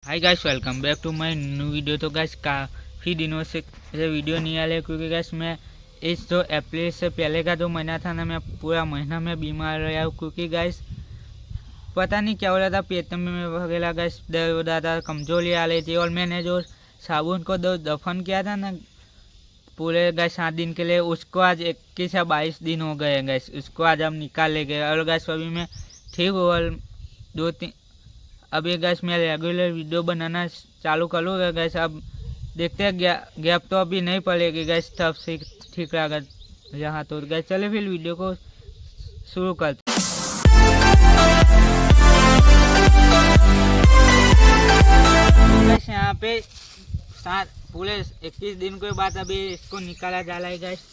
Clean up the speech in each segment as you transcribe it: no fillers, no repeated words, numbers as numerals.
Hi guys, welcome back to my new video. तो guys काफ़ी दिनों से वीडियो नहीं आ रहे क्योंकि गाइस मैं इस जो अप्रैल से पहले का जो महीना था ना, मैं पूरा महीना में बीमार रहा हूँ क्योंकि गाइस पता नहीं क्या हो रहा था, पेट में वगैरह गाइस दर्द हो रहा था, कमजोरी आ रही थी। और मैंने जो साबुन को दफन किया था ना पूरे गाइस 7 दिन के लिए, उसको आज 21 या 22 दिन हो गए गाइस, उसको आज हम निकाल ले गए। और गाइस अभी मैं ठीक हूँ और 2-3 अभी गैस मैं रेगुलर वीडियो बनाना चालू करूँगा गैस। अब देखते हैं, गैप तो अभी नहीं पड़ेगी गैस, तब से ठीक रहेगा यहाँ। तो गैस चले फिर वीडियो को शुरू करते हैं। गैस यहाँ पे पूरे 21 दिन के बाद अभी इसको निकाला जा रहा है गैस।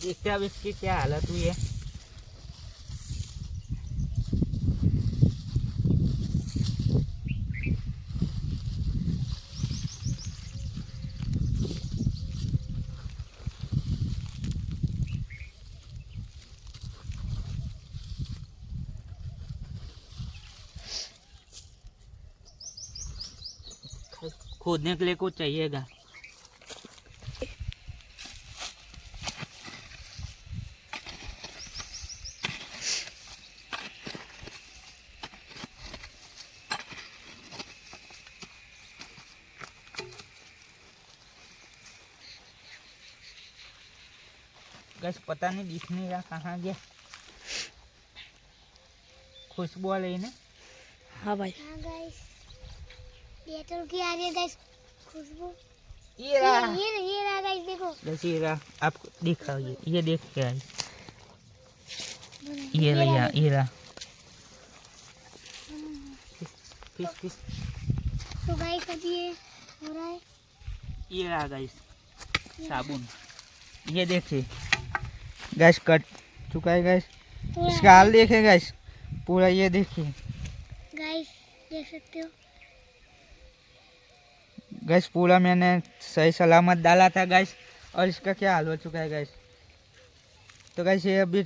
देखते हैं अब इसकी क्या हालत हुई है। खोदने के लिए कुछ चाहिएगा। गैस पता नहीं दिख नहीं रहा, कहाँ गया। खुशबू आ रही ना। हाँ भाई। हाँ गाइस, ये तो क्या आ रही है गाइस खुशबू। ये रहा गाइस, देखो। जैसे ये रहा, आपको दिख रहा है, ये देख के आई। ये रहा, ये रहा। किस तो गाइस अभी ये हो रहा है। ये रहा गाइस साबुन, ये देखिए गैस कट चुका है गैस। इसका हाल देखिए गैस पूरा, ये देखिए गाइस, देख सकते हो गैस पूरा मैंने सही सलामत डाला था गैस, और इसका क्या हाल हो चुका है गैस। तो गैस ये अभी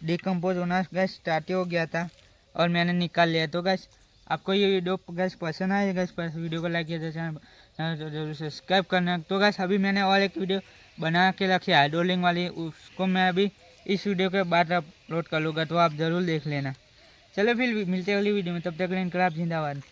डिकम्पोज होना गैस स्टार्ट हो गया था और मैंने निकाल लिया। तो गैस आपको ये वीडियो गैस पसंद आए गैस, वीडियो को लाइक किया, चैनल तो जरूर सब्सक्राइब करना। तो गैस अभी मैंने और एक वीडियो बना के रखी है हाइड्रोलिंग वाली, उसको मैं अभी इस वीडियो के बाद अपलोड कर लूँगा, तो आप ज़रूर देख लेना। चलो फिर मिलते हैं अगली वीडियो में, तब तक इनकलाब जिंदाबाद।